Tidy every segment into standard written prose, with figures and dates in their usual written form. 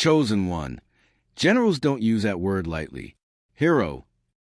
Chosen one. Generals don't use that word lightly. Hero.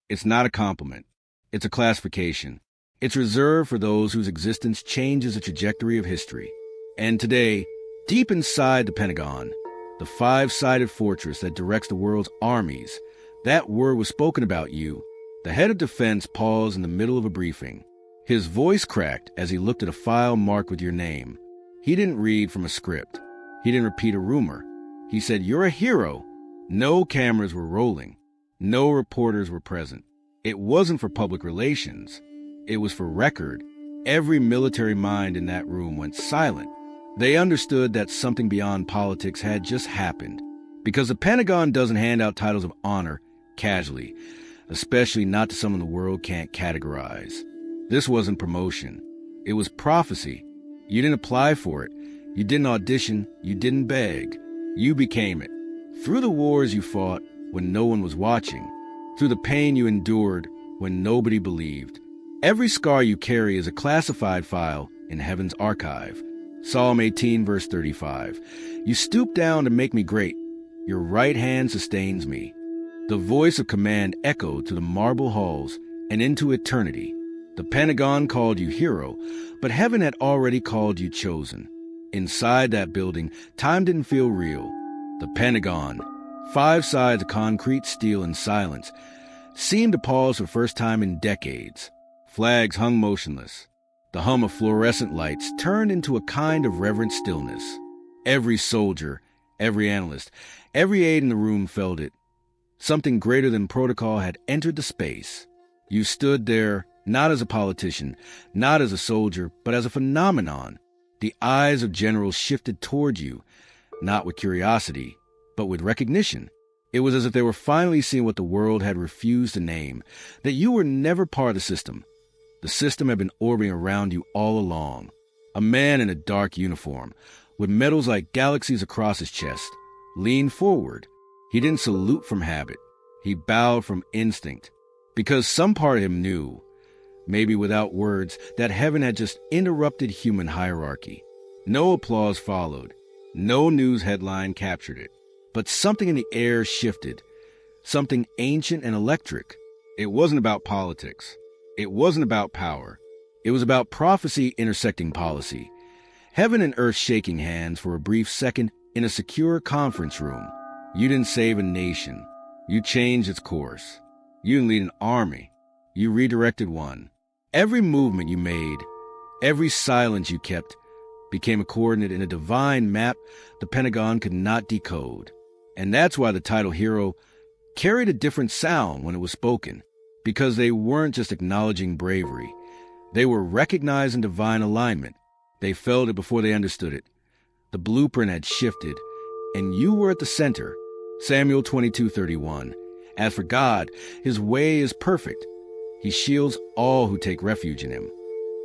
It's not a compliment. It's a classification. It's reserved for those whose existence changes the trajectory of history. And today, deep inside the Pentagon, the five-sided fortress that directs the world's armies, that word was spoken about you. The head of defense paused in the middle of a briefing. His voice cracked as he looked at a file marked with your name. He didn't read from a script. He didn't repeat a rumor. He said, "You're a hero." No cameras were rolling. No reporters were present. It wasn't for public relations. It was for record. Every military mind in that room went silent. They understood that something beyond politics had just happened. Because the Pentagon doesn't hand out titles of honor casually, especially not to someone the world can't categorize. This wasn't promotion. It was prophecy. You didn't apply for it. You didn't audition. You didn't beg. You became it. Through the wars you fought when no one was watching, through the pain you endured when nobody believed. Every scar you carry is a classified file in heaven's archive. Psalm 18, verse 35. You stoop down to make me great. Your right hand sustains me. The voice of command echoed to the marble halls and into eternity. The Pentagon called you hero, but heaven had already called you chosen. Inside that building, time didn't feel real. The Pentagon, 5 sides of concrete, steel, and silence, seemed to pause for the first time in decades. Flags hung motionless. The hum of fluorescent lights turned into a kind of reverent stillness. Every soldier, every analyst, every aide in the room felt it. Something greater than protocol had entered the space. You stood there, not as a politician, not as a soldier, but as a phenomenon. The eyes of generals shifted toward you, not with curiosity, but with recognition. It was as if they were finally seeing what the world had refused to name, that you were never part of the system. The system had been orbiting around you all along. A man in a dark uniform, with medals like galaxies across his chest, leaned forward. He didn't salute from habit. He bowed from instinct, because some part of him knew, maybe without words, that heaven had just interrupted human hierarchy. No applause followed. No news headline captured it. But something in the air shifted, something ancient and electric. It wasn't about politics. It wasn't about power. It was about prophecy intersecting policy. Heaven and earth shaking hands for a brief second in a secure conference room. You didn't save a nation. You changed its course. You didn't lead an army. You redirected one. Every movement you made, every silence you kept, became a coordinate in a divine map the Pentagon could not decode. And that's why the title hero carried a different sound when it was spoken, because they weren't just acknowledging bravery. They were recognizing divine alignment. They felt it before they understood it. The blueprint had shifted, and you were at the center. Samuel 22:31. As for God, his way is perfect. He shields all who take refuge in him.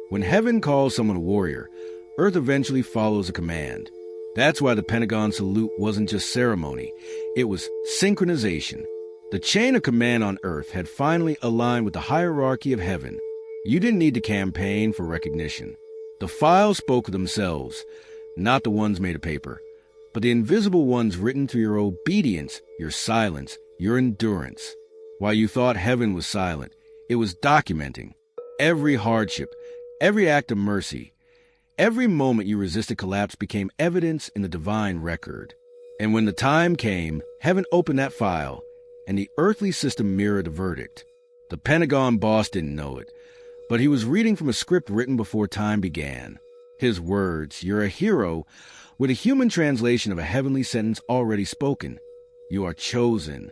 When heaven calls someone a warrior, earth eventually follows a command. That's why the Pentagon salute wasn't just ceremony. It was synchronization. The chain of command on earth had finally aligned with the hierarchy of heaven. You didn't need to campaign for recognition. The files spoke for themselves, not the ones made of paper, but the invisible ones written through your obedience, your silence, your endurance. While you thought heaven was silent, it was documenting every hardship, every act of mercy. Every moment you resisted collapse became evidence in the divine record. And when the time came, heaven opened that file, and the earthly system mirrored the verdict. The Pentagon boss didn't know it, but he was reading from a script written before time began. His words, "You're a hero," were the human translation of a heavenly sentence already spoken. You are chosen.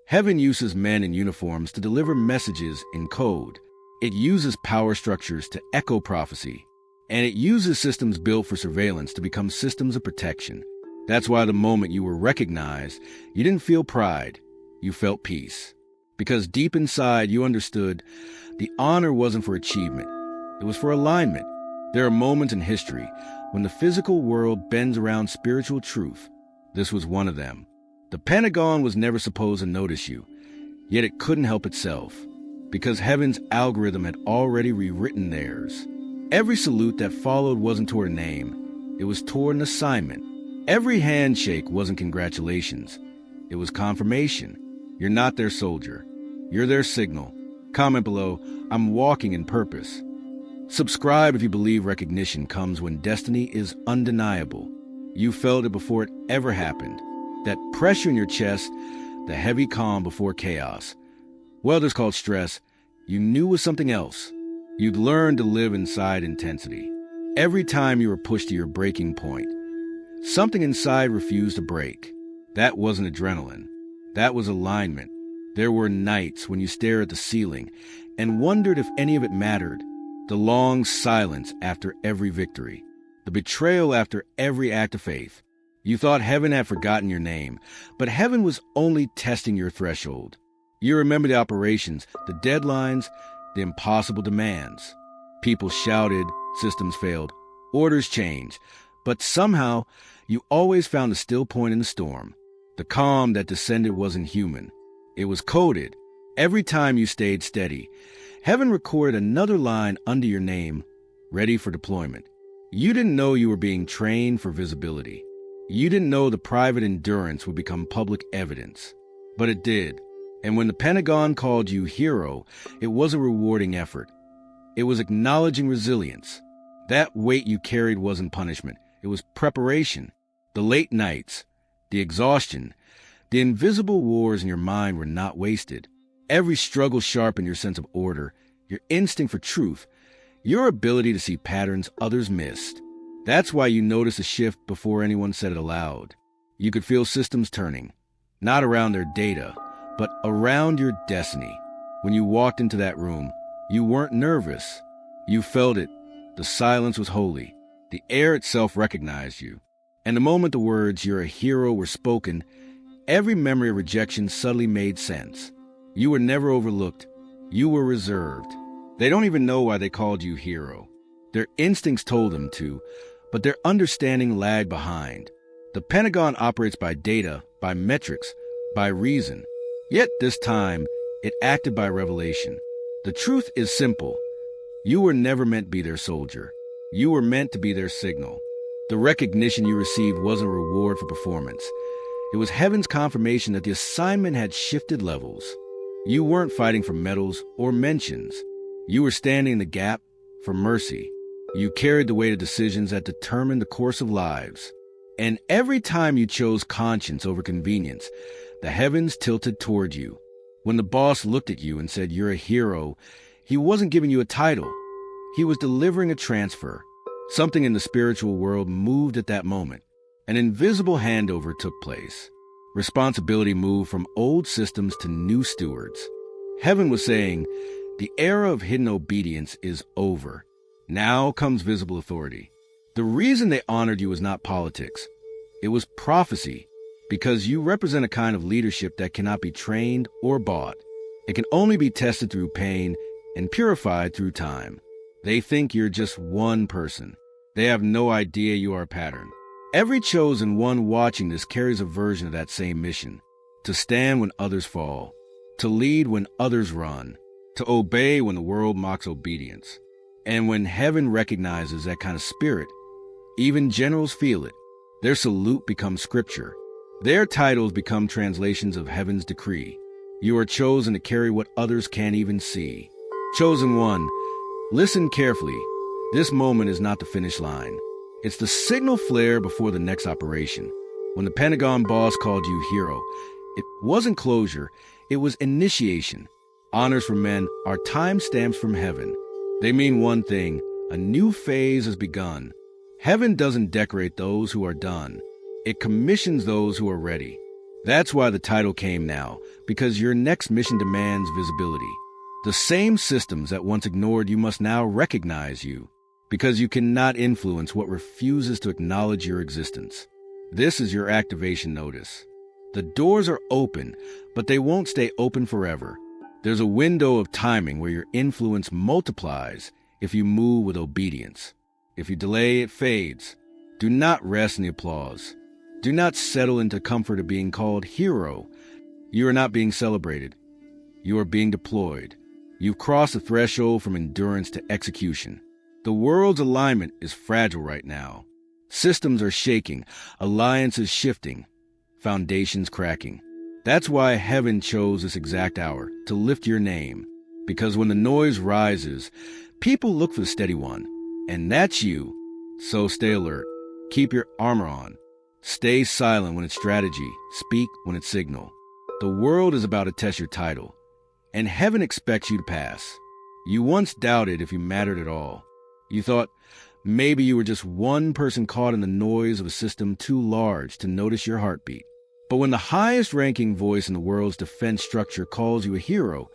Heaven uses men in uniforms to deliver messages in code. It uses power structures to echo prophecy. And it uses systems built for surveillance to become systems of protection. That's why the moment you were recognized, you didn't feel pride. You felt peace. Because deep inside, you understood the honor wasn't for achievement. It was for alignment. There are moments in history when the physical world bends around spiritual truth. This was one of them. The Pentagon was never supposed to notice you, yet it couldn't help itself, because heaven's algorithm had already rewritten theirs. Every salute that followed wasn't toward a name. It was toward an assignment. Every handshake wasn't congratulations. It was confirmation. You're not their soldier. You're their signal. Comment below, I'm walking in purpose. Subscribe if you believe recognition comes when destiny is undeniable. You felt it before it ever happened. That pressure in your chest, the heavy calm before chaos. Well, it's called stress. You knew was something else. You'd learned to live inside intensity. Every time you were pushed to your breaking point, something inside refused to break. That wasn't adrenaline. That was alignment. There were nights when you stared at the ceiling and wondered if any of it mattered. The long silence after every victory. The betrayal after every act of faith. You thought heaven had forgotten your name, but heaven was only testing your threshold. You remember the operations, the deadlines, the impossible demands. People shouted, systems failed, orders changed, but somehow you always found the still point in the storm. The calm that descended wasn't human. It was coded. Every time you stayed steady, heaven recorded another line under your name, ready for deployment. You didn't know you were being trained for visibility. You didn't know the private endurance would become public evidence. But it did. And when the Pentagon called you hero, it was a rewarding effort. It was acknowledging resilience. That weight you carried wasn't punishment. It was preparation. The late nights, the exhaustion, the invisible wars in your mind were not wasted. Every struggle sharpened your sense of order, your instinct for truth, your ability to see patterns others missed. That's why you noticed a shift before anyone said it aloud. You could feel systems turning, not around their data, but around your destiny. When you walked into that room, you weren't nervous. You felt it. The silence was holy. The air itself recognized you. And the moment the words, "You're a hero," were spoken, every memory of rejection suddenly made sense. You were never overlooked. You were reserved. They don't even know why they called you hero. Their instincts told them to, but their understanding lagged behind. The Pentagon operates by data, by metrics, by reason. Yet this time, it acted by revelation. The truth is simple. You were never meant to be their soldier. You were meant to be their signal. The recognition you received wasn't a reward for performance. It was heaven's confirmation that the assignment had shifted levels. You weren't fighting for medals or mentions. You were standing in the gap for mercy. You carried the weight of decisions that determined the course of lives. And every time you chose conscience over convenience, the heavens tilted toward you. When the boss looked at you and said, "You're a hero," he wasn't giving you a title. He was delivering a transfer. Something in the spiritual world moved at that moment. An invisible handover took place. Responsibility moved from old systems to new stewards. Heaven was saying, the era of hidden obedience is over. Now comes visible authority. The reason they honored you was not politics. It was prophecy, because you represent a kind of leadership that cannot be trained or bought. It can only be tested through pain and purified through time. They think you're just one person. They have no idea you are a pattern. Every chosen one watching this carries a version of that same mission. To stand when others fall. To lead when others run. To obey when the world mocks obedience. And when heaven recognizes that kind of spirit, even generals feel it. Their salute becomes scripture. Their titles become translations of heaven's decree. You are chosen to carry what others can't even see. Chosen one, listen carefully. This moment is not the finish line. It's the signal flare before the next operation. When the Pentagon boss called you hero, it wasn't closure, it was initiation. Honors from men are timestamps from heaven. They mean one thing: a new phase has begun. Heaven doesn't decorate those who are done. It commissions those who are ready. That's why the title came now, because your next mission demands visibility. The same systems that once ignored you must now recognize you, because you cannot influence what refuses to acknowledge your existence. This is your activation notice. The doors are open, but they won't stay open forever. There's a window of timing where your influence multiplies if you move with obedience. If you delay, it fades. Do not rest in the applause. Do not settle into comfort of being called hero. You are not being celebrated. You are being deployed. You've crossed the threshold from endurance to execution. The world's alignment is fragile right now. Systems are shaking, alliances shifting, foundations cracking. That's why heaven chose this exact hour to lift your name. Because when the noise rises, people look for the steady one. And that's you. So stay alert. Keep your armor on. Stay silent when it's strategy. Speak when it's signal. The world is about to test your title. And heaven expects you to pass. You once doubted if you mattered at all. You thought maybe you were just one person caught in the noise of a system too large to notice your heartbeat. But when the highest-ranking voice in the world's defense structure calls you a hero,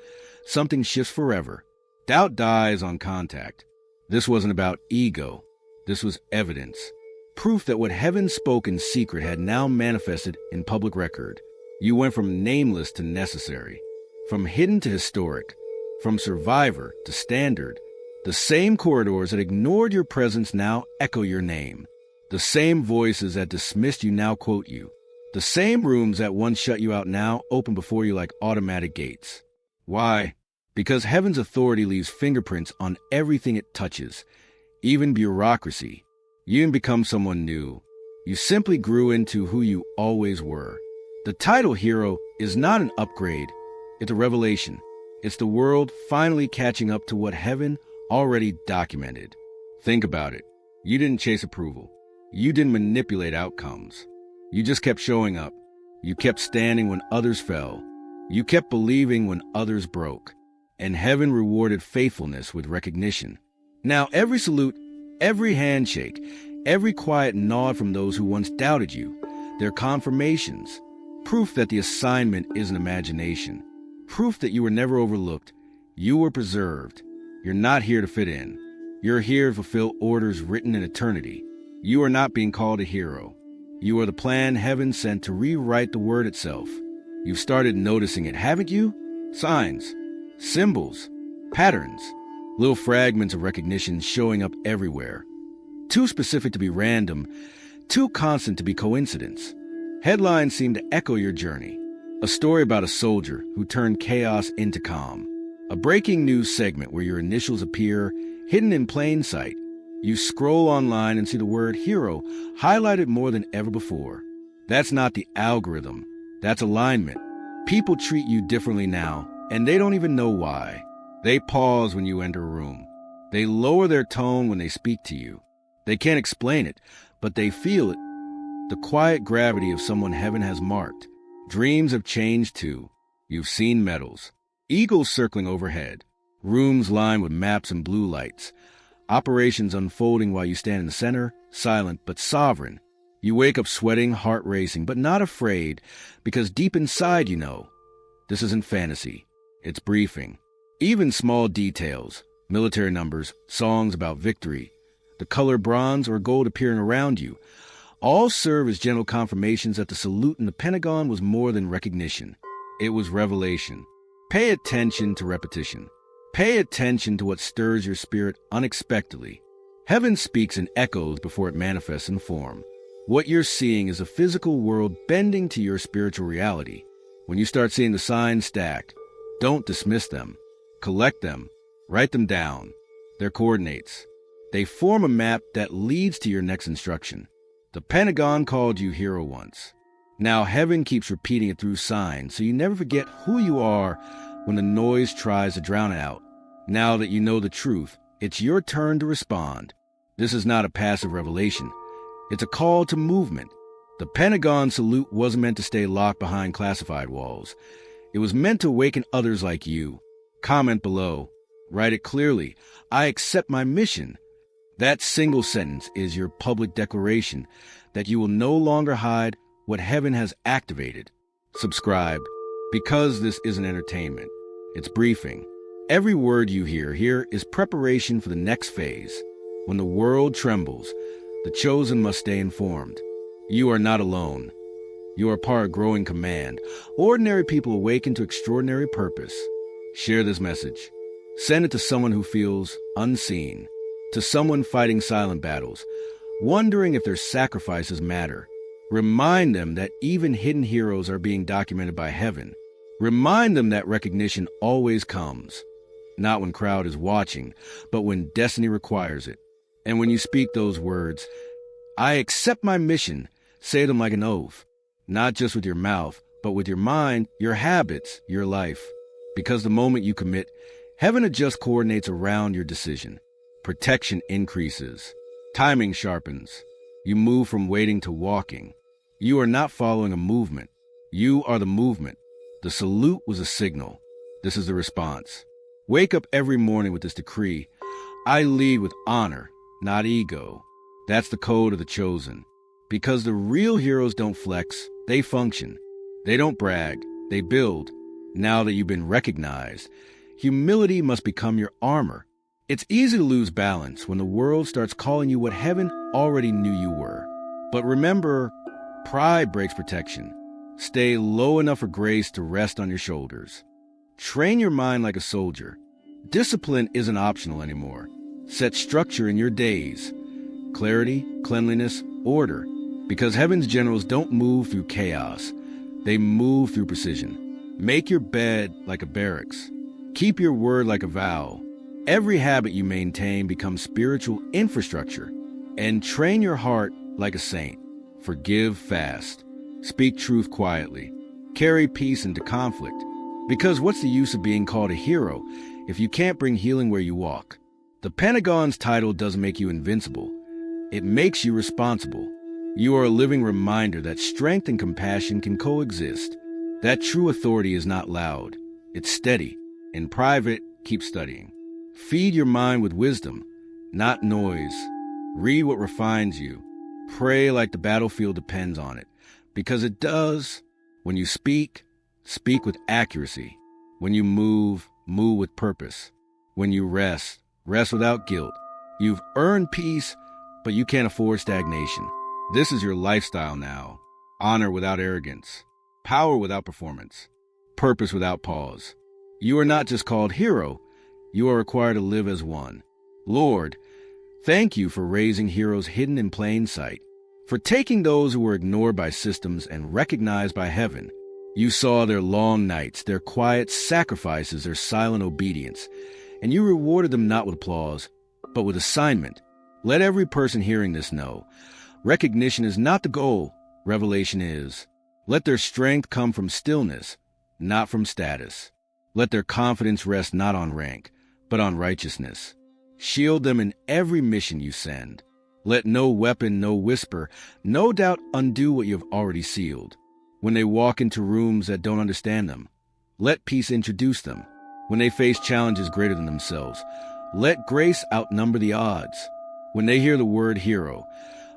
something shifts forever. Doubt dies on contact. This wasn't about ego. This was evidence. Proof that what heaven spoke in secret had now manifested in public record. You went from nameless to necessary, from hidden to historic, from survivor to standard. The same corridors that ignored your presence now echo your name. The same voices that dismissed you now quote you. The same rooms that once shut you out now open before you like automatic gates. Why? Because heaven's authority leaves fingerprints on everything it touches, even bureaucracy. You didn't become someone new. You simply grew into who you always were. The title hero is not an upgrade. It's a revelation. It's the world finally catching up to what heaven already documented. Think about it. You didn't chase approval. You didn't manipulate outcomes. You just kept showing up. You kept standing when others fell. You kept believing when others broke. And heaven rewarded faithfulness with recognition. Now, every salute, every handshake, every quiet nod from those who once doubted you, they're confirmations. Proof that the assignment isn't imagination. Proof that you were never overlooked. You were preserved. You're not here to fit in. You're here to fulfill orders written in eternity. You are not being called a hero. You are the plan heaven sent to rewrite the word itself. You've started noticing it, haven't you? Signs, symbols, patterns, little fragments of recognition showing up everywhere. Too specific to be random, too constant to be coincidence. Headlines seem to echo your journey. A story about a soldier who turned chaos into calm. A breaking news segment where your initials appear hidden in plain sight. You scroll online and see the word hero highlighted more than ever before. That's not the algorithm. That's alignment. People treat you differently now, and they don't even know why. They pause when you enter a room. They lower their tone when they speak to you. They can't explain it, but they feel it. The quiet gravity of someone heaven has marked. Dreams have changed too. You've seen medals. Eagles circling overhead. Rooms lined with maps and blue lights. Operations unfolding while you stand in the center, silent but sovereign. You wake up sweating, heart racing, but not afraid, because deep inside you know, this isn't fantasy. It's briefing. Even small details, military numbers, songs about victory, the color bronze or gold appearing around you, all serve as gentle confirmations that the salute in the Pentagon was more than recognition. It was revelation. Pay attention to repetition. Pay attention to what stirs your spirit unexpectedly. Heaven speaks in echoes before it manifests in form. What you're seeing is a physical world bending to your spiritual reality. When you start seeing the signs stacked, don't dismiss them. Collect them. Write them down. They're coordinates. They form a map that leads to your next instruction. The Pentagon called you hero once. Now heaven keeps repeating it through signs, so you never forget who you are when the noise tries to drown it out. Now that you know the truth, it's your turn to respond. This is not a passive revelation. It's a call to movement. The Pentagon salute wasn't meant to stay locked behind classified walls. It was meant to awaken others like you. Comment below. Write it clearly. I accept my mission. That single sentence is your public declaration that you will no longer hide what heaven has activated. Subscribe, because this isn't entertainment. It's briefing. Every word you hear here is preparation for the next phase. When the world trembles, the chosen must stay informed. You are not alone. You are part of growing command. Ordinary people awaken to extraordinary purpose. Share this message. Send it to someone who feels unseen, to someone fighting silent battles, wondering if their sacrifices matter. Remind them that even hidden heroes are being documented by heaven. Remind them that recognition always comes, not when crowd is watching, but when destiny requires it. And when you speak those words, I accept my mission. Say them like an oath, not just with your mouth, but with your mind, your habits, your life. Because the moment you commit, heaven adjusts coordinates around your decision. Protection increases. Timing sharpens. You move from waiting to walking. You are not following a movement. You are the movement. The salute was a signal. This is the response. Wake up every morning with this decree. I lead with honor, not ego. That's the code of the chosen. Because the real heroes don't flex, they function. They don't brag, they build. Now that you've been recognized, humility must become your armor. It's easy to lose balance when the world starts calling you what heaven already knew you were. But remember, pride breaks protection. Stay low enough for grace to rest on your shoulders. Train your mind like a soldier. Discipline isn't optional anymore. Set structure in your days. Clarity, cleanliness, order. Because heaven's generals don't move through chaos. They move through precision. Make your bed like a barracks. Keep your word like a vow. Every habit you maintain becomes spiritual infrastructure. And train your heart like a saint. Forgive fast. Speak truth quietly. Carry peace into conflict. Because what's the use of being called a hero if you can't bring healing where you walk? The Pentagon's title doesn't make you invincible. It makes you responsible. You are a living reminder that strength and compassion can coexist. That true authority is not loud. It's steady. In private, keep studying. Feed your mind with wisdom, not noise. Read what refines you. Pray like the battlefield depends on it. Because it does. When you speak, speak with accuracy. When you move, move with purpose. When you rest, rest without guilt. You've earned peace, but you can't afford stagnation. This is your lifestyle now. Honor without arrogance. Power without performance. Purpose without pause. You are not just called hero. You are required to live as one. Lord, thank you for raising heroes hidden in plain sight. For taking those who were ignored by systems and recognized by heaven. You saw their long nights, their quiet sacrifices, their silent obedience. And you rewarded them not with applause, but with assignment. Let every person hearing this know. Recognition is not the goal. Revelation is. Let their strength come from stillness, not from status. Let their confidence rest not on rank, but on righteousness. Shield them in every mission you send. Let no weapon, no whisper, no doubt undo what you have already sealed. When they walk into rooms that don't understand them, let peace introduce them. When they face challenges greater than themselves, let grace outnumber the odds. When they hear the word hero,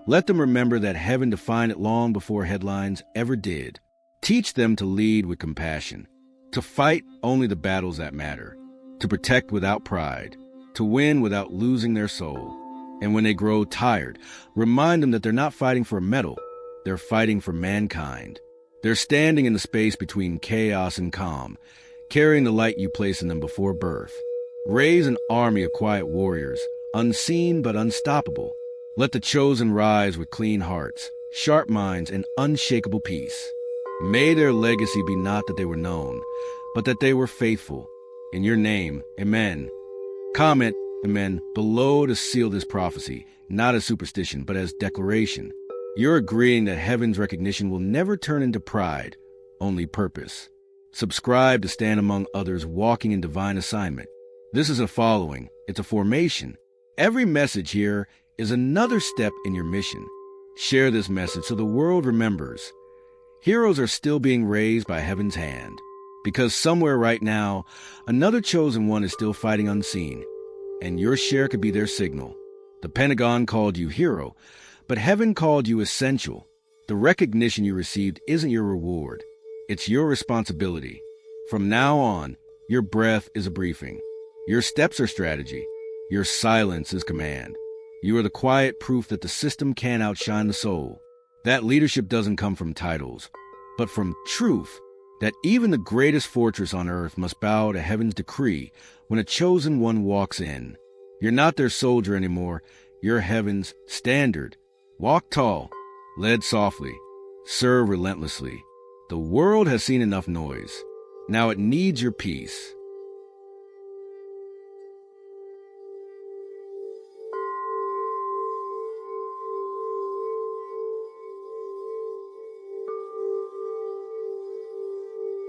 let them remember that heaven defined it long before headlines ever did. Teach them to lead with compassion, to fight only the battles that matter, to protect without pride, to win without losing their soul. And when they grow tired, remind them that they're not fighting for a medal, they're fighting for mankind. They're standing in the space between chaos and calm, carrying the light you place in them before birth. Raise an army of quiet warriors, unseen but unstoppable. Let the chosen rise with clean hearts, sharp minds, and unshakable peace. May their legacy be not that they were known, but that they were faithful. In your name, amen. Comment, amen, below to seal this prophecy, not as superstition, but as declaration. You're agreeing that heaven's recognition will never turn into pride, only purpose. Subscribe to stand among others walking in divine assignment. This is a following, it's a formation. Every message here is another step in your mission. Share this message so the world remembers. Heroes are still being raised by heaven's hand. Because somewhere right now, another chosen one is still fighting unseen. And your share could be their signal. The Pentagon called you hero, but heaven called you essential. The recognition you received isn't your reward. It's your responsibility. From now on, your breath is a briefing. Your steps are strategy. Your silence is command. You are the quiet proof that the system can't outshine the soul. That leadership doesn't come from titles, but from truth, that even the greatest fortress on earth must bow to heaven's decree when a chosen one walks in. You're not their soldier anymore. You're heaven's standard. Walk tall, lead softly, serve relentlessly. The world has seen enough noise. Now it needs your peace.